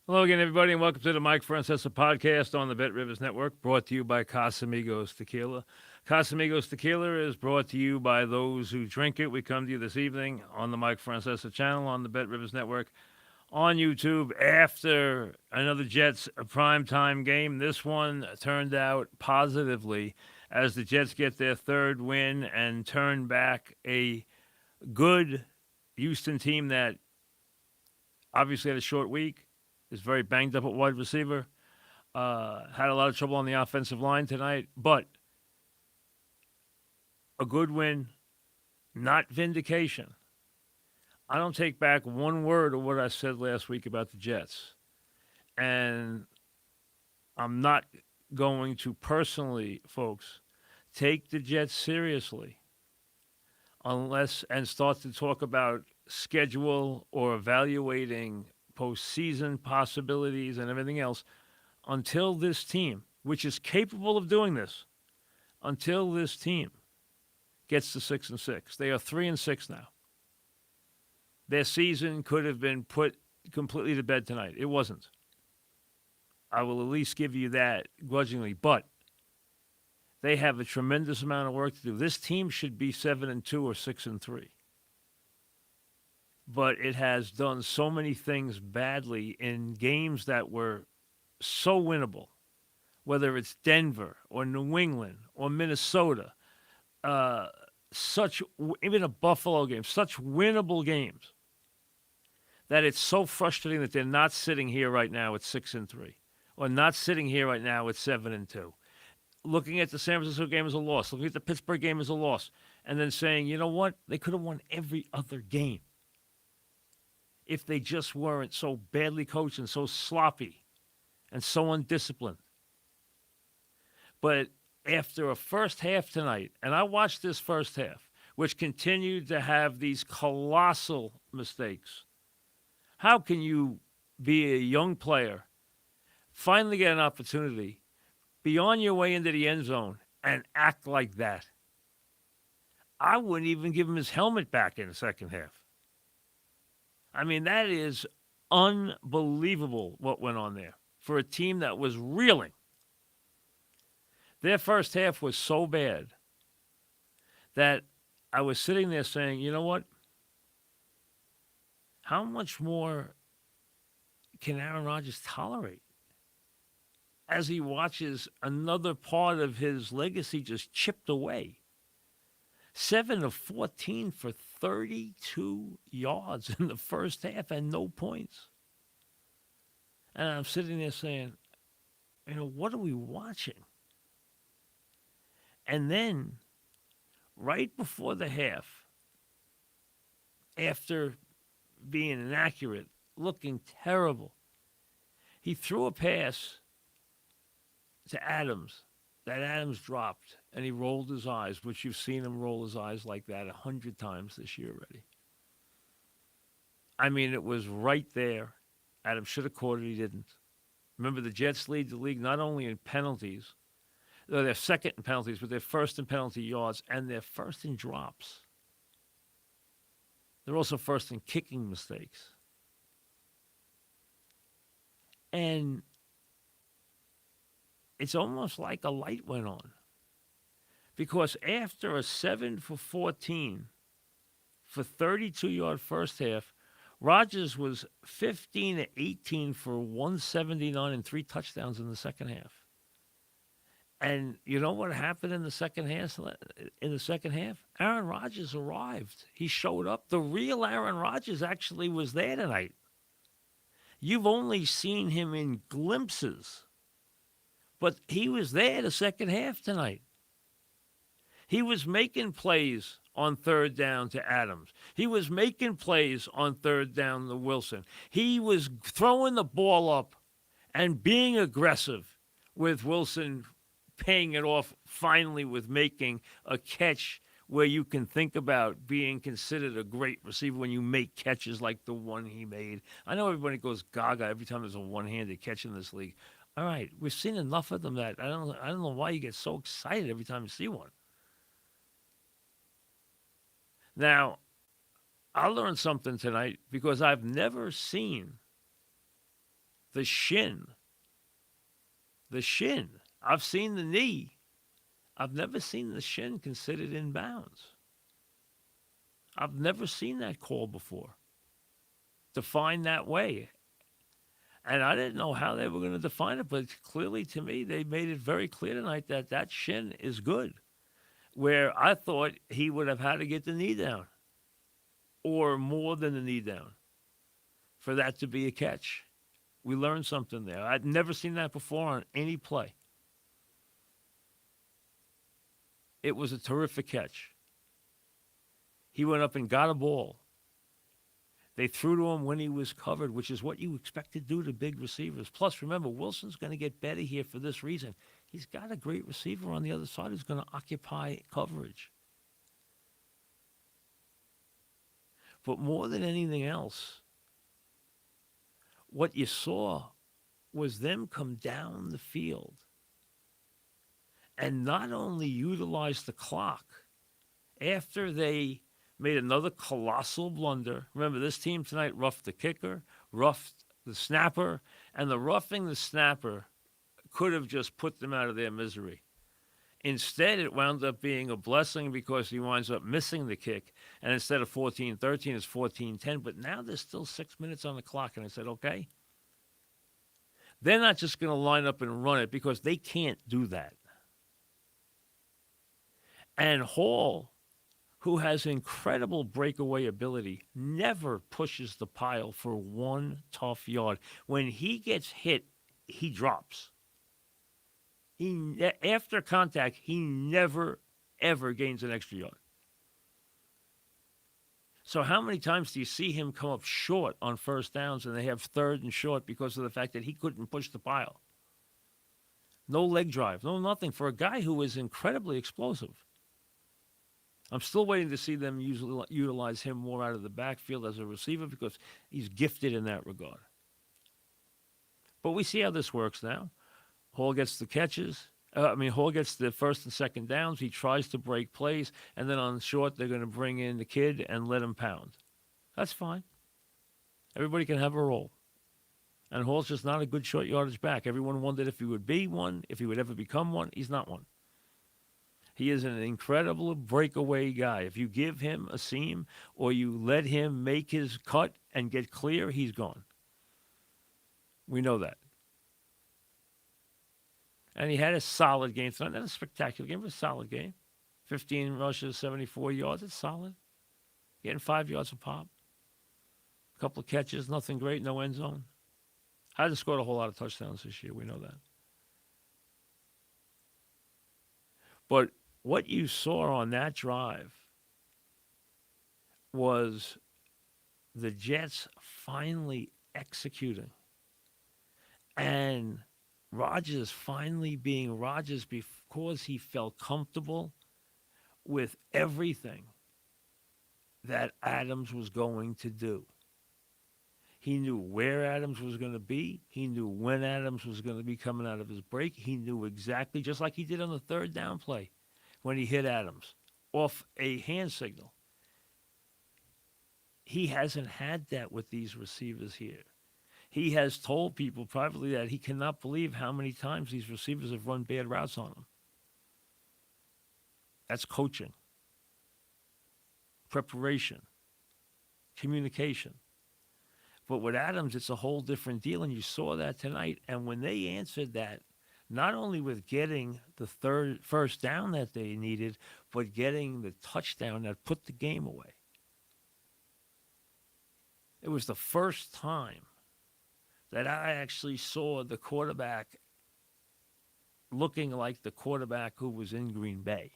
Hello again, everybody, and welcome to the Mike Francesa podcast on the Bet Rivers Network, brought to you by Casamigos Tequila. Casamigos Tequila is brought to you by those who drink it. We come to you this evening on the Mike Francesa channel on the Bet Rivers Network on YouTube after another Jets primetime game. This one turned out positively as the Jets get their third win and turn back a good Houston team that obviously had a short week, is very banged up at wide receiver. Had a lot of trouble on the offensive line tonight, but a good win, not vindication. I don't take back one word of what I said last week about the Jets. And I'm not going to personally, folks, take the Jets seriously unless and start to talk about schedule or evaluating postseason possibilities and everything else until this team, which is capable of doing this, until this team gets to 6-6. They are 3-6 now. Their season could have been put completely to bed tonight. It wasn't. I will at least give you that grudgingly, but they have a tremendous amount of work to do. This team should be 7-2 or 6-3. But it has done so many things badly in games that were so winnable, whether it's Denver or New England or Minnesota, even a Buffalo game, such winnable games that it's so frustrating that they're not sitting here right now at 6-3 or not sitting here right now at 7-2. Looking at the San Francisco game as a loss, looking at the Pittsburgh game as a loss, and then saying, you know what, they could have won every other game if they just weren't so badly coached and so sloppy and so undisciplined. But after a first half tonight, and I watched this first half, which continued to have these colossal mistakes, how can you be a young player, finally get an opportunity, be on your way into the end zone, and act like that? I wouldn't even give him his helmet back in the second half. I mean, that is unbelievable what went on there for a team that was reeling. Their first half was so bad that I was sitting there saying, you know what? How much more can Aaron Rodgers tolerate as he watches another part of his legacy just chipped away? 7 of 14 for 32 yards in the first half and no points. And I'm sitting there saying, what are we watching? And then, right before the half, after being inaccurate, looking terrible, he threw a pass to Adams that Adams dropped, and he rolled his eyes, which you've seen him roll his eyes like that 100 times this year already. I mean, it was right there. Adams should have caught it. He didn't. Remember, the Jets lead the league not only in penalties, they're second in penalties, but they're first in penalty yards, and they're first in drops. They're also first in kicking mistakes. And it's almost like a light went on. Because after a 7 for 14 for 32-yard first half, Rodgers was 15-18 for 179 and 3 touchdowns in the second half. And you know what happened in the second half? Aaron Rodgers arrived. He showed up. The real Aaron Rodgers actually was there tonight. You've only seen him in glimpses. But he was there the second half tonight. He was making plays on third down to Adams. He was making plays on third down to Wilson. He was throwing the ball up and being aggressive, with Wilson paying it off finally with making a catch where you can think about being considered a great receiver when you make catches like the one he made. I know everybody goes gaga every time there's a one-handed catch in this league. All right, we've seen enough of them that I don't know why you get so excited every time you see one. Now, I learned something tonight because I've never seen The shin. The shin. I've seen the knee. I've never seen the shin considered in bounds. I've never seen that call before. Defined that way. And I didn't know how they were going to define it, but clearly to me, they made it very clear tonight that that shin is good. Where I thought he would have had to get the knee down or more than the knee down for that to be a catch. We learned something there. I'd never seen that before on any play. It was a terrific catch. He went up and got a ball. They threw to him when he was covered, which is what you expect to do to big receivers. Plus, remember, Wilson's going to get better here for this reason. He's got a great receiver on the other side who's going to occupy coverage. But more than anything else, what you saw was them come down the field and not only utilize the clock after they made another colossal blunder. Remember, this team tonight roughed the kicker, roughed the snapper, and the roughing the snapper could have just put them out of their misery. Instead, it wound up being a blessing because he winds up missing the kick. And instead of 14-13, it's 14-10. But now there's still 6 minutes on the clock. And I said, okay. They're not just going to line up and run it because they can't do that. And Hall, who has incredible breakaway ability, never pushes the pile for one tough yard. When he gets hit, he drops. After contact, he never, ever gains an extra yard. So how many times do you see him come up short on first downs and they have third and short because of the fact that he couldn't push the pile? No leg drive, no nothing for a guy who is incredibly explosive. I'm still waiting to see them utilize him more out of the backfield as a receiver because he's gifted in that regard. But we see how this works now. Hall gets the catches. Hall gets the first and second downs. He tries to break plays. And then on short, they're going to bring in the kid and let him pound. That's fine. Everybody can have a role. And Hall's just not a good short yardage back. Everyone wondered if he would be one, if he would ever become one. He's not one. He is an incredible breakaway guy. If you give him a seam or you let him make his cut and get clear, he's gone. We know that. And he had a solid game tonight. Not a spectacular game, but a solid game. 15 rushes, 74 yards. It's solid. Getting 5 yards a pop. A couple of catches, nothing great, no end zone. Hasn't scored a whole lot of touchdowns this year. We know that. But what you saw on that drive was the Jets finally executing. And Rodgers finally being Rodgers because he felt comfortable with everything that Adams was going to do. He knew where Adams was going to be. He knew when Adams was going to be coming out of his break. He knew exactly, just like he did on the third down play when he hit Adams off a hand signal. He hasn't had that with these receivers here. He has told people privately that he cannot believe how many times these receivers have run bad routes on him. That's coaching, preparation, communication. But with Adams, it's a whole different deal, and you saw that tonight. And when they answered that, not only with getting the first down that they needed, but getting the touchdown that put the game away. It was the first time that I actually saw the quarterback looking like the quarterback who was in Green Bay.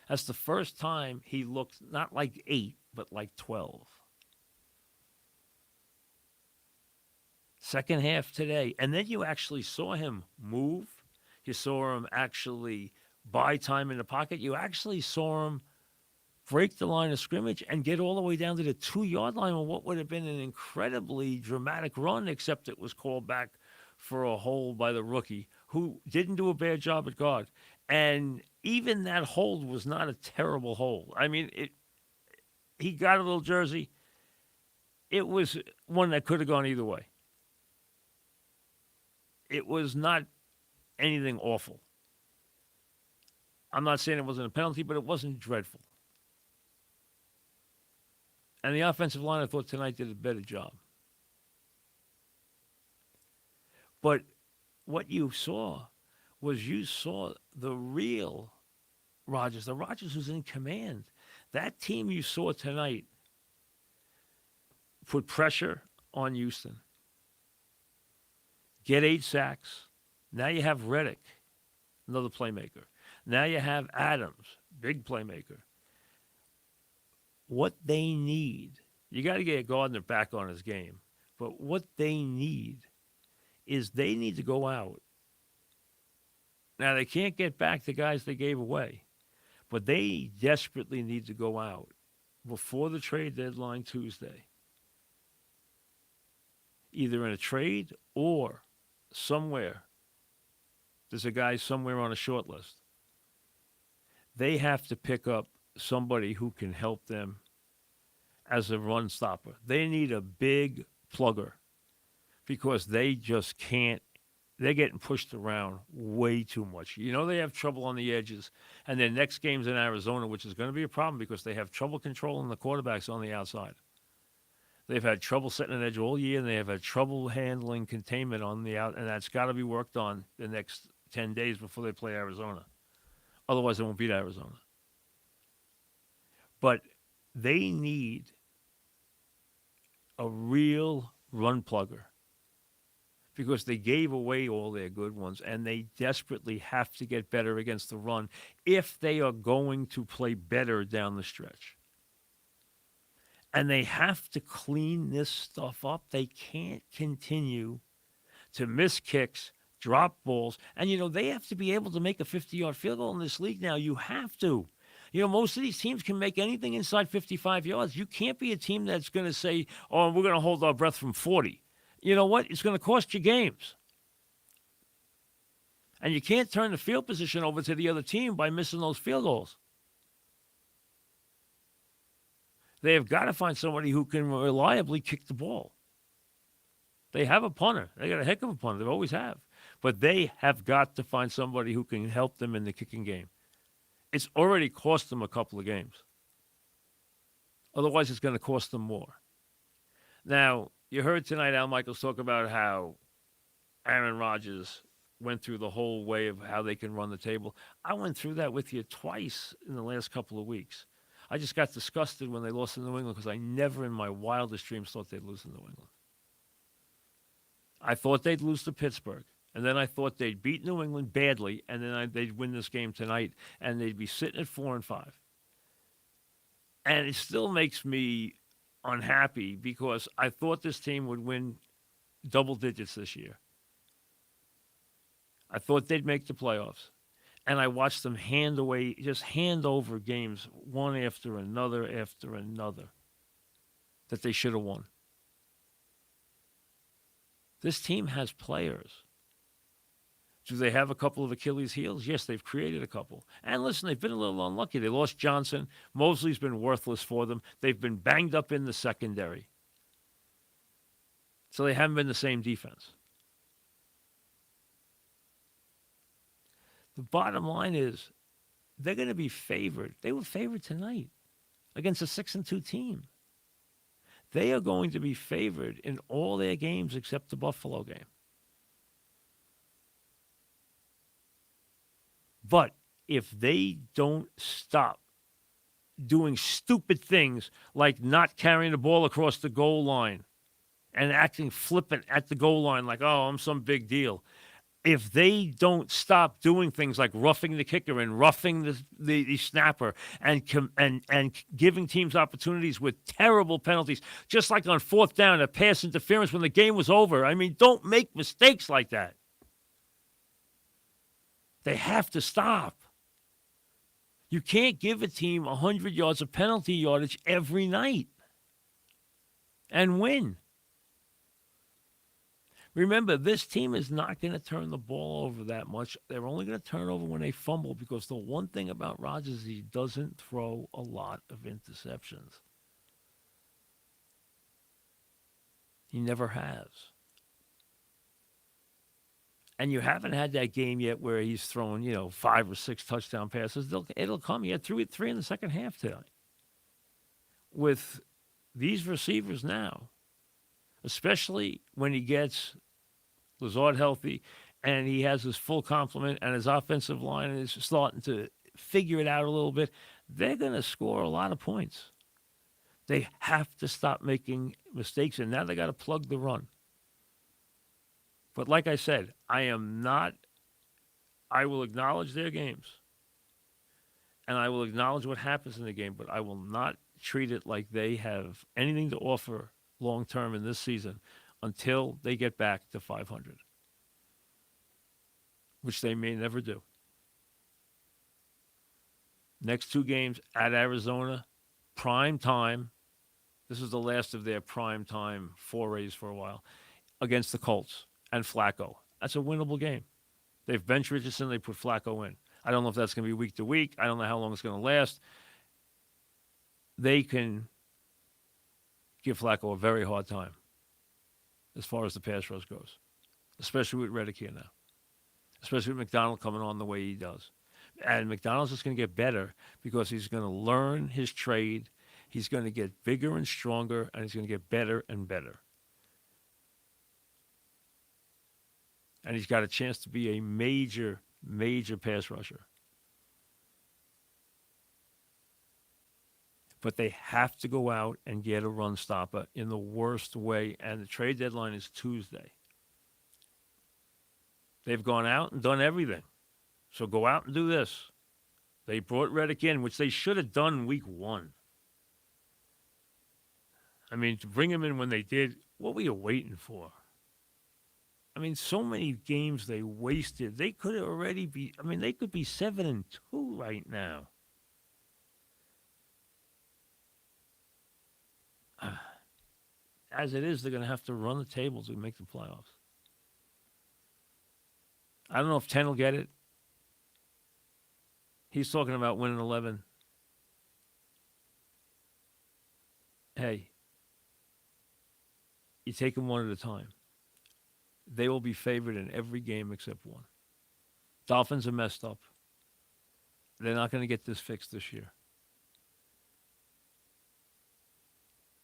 That's the first time he looked not like 8, but like 12. Second half today. And then you actually saw him move. You saw him actually buy time in the pocket. You actually saw him break the line of scrimmage and get all the way down to the 2-yard line on what would have been an incredibly dramatic run, except it was called back for a hold by the rookie, who didn't do a bad job at guard. And even that hold was not a terrible hold. I mean, he got a little jersey. It was one that could have gone either way. It was not anything awful. I'm not saying it wasn't a penalty, but it wasn't dreadful. And the offensive line, I thought tonight did a better job. But what you saw the real Rodgers, the Rodgers who's in command. That team you saw tonight put pressure on Houston. Get 8 sacks. Now you have Reddick, another playmaker. Now you have Adams, big playmaker. What they need, you got to get Gardner back on his game. But what they need is they need to go out. Now, they can't get back the guys they gave away, but they desperately need to go out before the trade deadline Tuesday, either in a trade or somewhere. There's a guy somewhere on a short list. They have to pick up somebody who can help them as a run stopper. They need a big plugger because they just can't. They're getting pushed around way too much. You know, they have trouble on the edges. And their next game's in Arizona, which is going to be a problem because they have trouble controlling the quarterbacks on the outside. They've had trouble setting an edge all year, and they have had trouble handling containment on the out, and that's got to be worked on the next 10 days before they play Arizona. Otherwise, they won't beat Arizona. But they need a real run plugger because they gave away all their good ones, and they desperately have to get better against the run if they are going to play better down the stretch. And they have to clean this stuff up. They can't continue to miss kicks, drop balls. And, you know, they have to be able to make a 50-yard field goal in this league now. You have to. You know, most of these teams can make anything inside 55 yards. You can't be a team that's going to say, oh, we're going to hold our breath from 40. You know what? It's going to cost you games. And you can't turn the field position over to the other team by missing those field goals. They have got to find somebody who can reliably kick the ball. They have a punter. They got a heck of a punter. They always have. But they have got to find somebody who can help them in the kicking game. It's already cost them a couple of games. Otherwise, it's going to cost them more. Now, you heard tonight Al Michaels talk about how Aaron Rodgers went through the whole way of how they can run the table. I went through that with you twice in the last couple of weeks. I just got disgusted when they lost to New England because I never in my wildest dreams thought they'd lose to New England. I thought they'd lose to Pittsburgh. And then I thought they'd beat New England badly, and then they'd win this game tonight, and they'd be sitting at 4-5. And it still makes me unhappy because I thought this team would win double digits this year. I thought they'd make the playoffs. And I watched them hand over games one after another that they should have won. This team has players. Do they have a couple of Achilles heels? Yes, they've created a couple. And listen, they've been a little unlucky. They lost Johnson. Mosley's been worthless for them. They've been banged up in the secondary. So they haven't been the same defense. The bottom line is they're going to be favored. They were favored tonight against a 6-2 team. They are going to be favored in all their games except the Buffalo game. But if they don't stop doing stupid things like not carrying the ball across the goal line and acting flippant at the goal line like, oh, I'm some big deal. If they don't stop doing things like roughing the kicker and roughing the snapper and giving teams opportunities with terrible penalties, just like on 4th down, a pass interference when the game was over. I mean, don't make mistakes like that. They have to stop. You can't give a team 100 yards of penalty yardage every night and win. Remember, this team is not going to turn the ball over that much. They're only going to turn over when they fumble because the one thing about Rodgers is he doesn't throw a lot of interceptions. He never has. And you haven't had that game yet where he's throwing, 5 or 6 touchdown passes. It'll come. He had three in the second half today. With these receivers now, especially when he gets Lazard healthy and he has his full complement and his offensive line is starting to figure it out a little bit, they're going to score a lot of points. They have to stop making mistakes, and now they got to plug the run. But like I said, I will acknowledge their games, and I will acknowledge what happens in the game, but I will not treat it like they have anything to offer long term in this season until they get back to 500, which they may never do. Next 2 games at Arizona, prime time. This is the last of their prime time forays for a while against the Colts and Flacco. That's a winnable game. They've benched Richardson. They put Flacco in. I don't know if that's going to be week to week. I don't know how long it's going to last. They can give Flacco a very hard time as far as the pass rush goes, especially with Reddick here now, especially with McDonald coming on the way he does. And McDonald's just going to get better because he's going to learn his trade. He's going to get bigger and stronger, and he's going to get better and better. And he's got a chance to be a major, major pass rusher. But they have to go out and get a run stopper in the worst way, and the trade deadline is Tuesday. They've gone out and done everything. So go out and do this. They brought Reddick in, which they should have done week 1. I mean, to bring him in when they did, what were you waiting for? I mean, so many games they wasted. They could already be, they could be 7-2 right now. As it is, they're going to have to run the table to make the playoffs. I don't know if 10 will get it. He's talking about winning 11. Hey, you take them one at a time. They will be favored in every game except one. Dolphins are messed up. They're not going to get this fixed this year.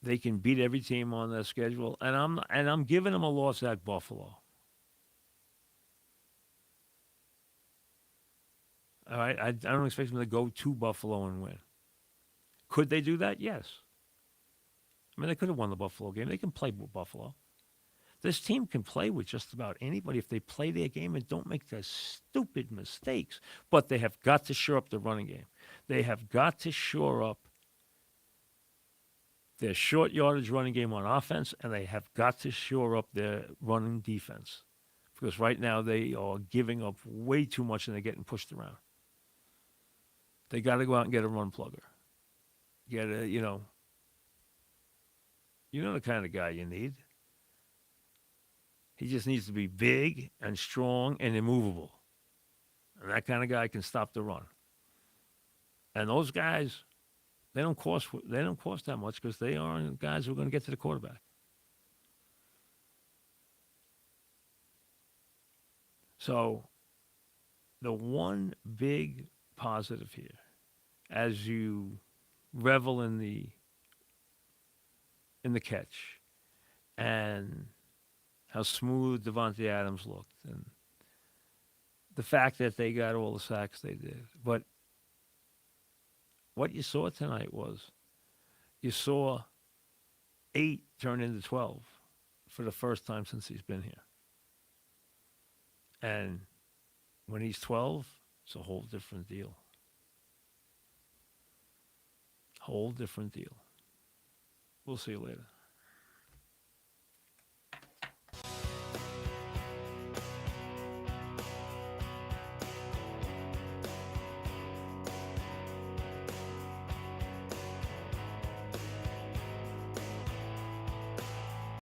They can beat every team on their schedule, and I'm giving them a loss at Buffalo. All right, I don't expect them to go to Buffalo and win. Could they do that? Yes. They could have won the Buffalo game. They can play with Buffalo. This team can play with just about anybody if they play their game and don't make the stupid mistakes. But they have got to shore up the running game. They have got to shore up their short yardage running game on offense, and they have got to shore up their running defense. Because right now they are giving up way too much and they're getting pushed around. They got to go out and get a run plugger. Get a, you know the kind of guy you need. He just needs to be big and strong and immovable. And that kind of guy can stop the run. And those guys, they don't cost that much because they aren't guys who are going to get to the quarterback. So the one big positive here, as you revel in the catch and how smooth Devontae Adams looked, and the fact that they got all the sacks they did. But what you saw tonight was you saw 8 turn into 12 for the first time since he's been here. And when he's 12, it's a whole different deal. Whole different deal. We'll see you later.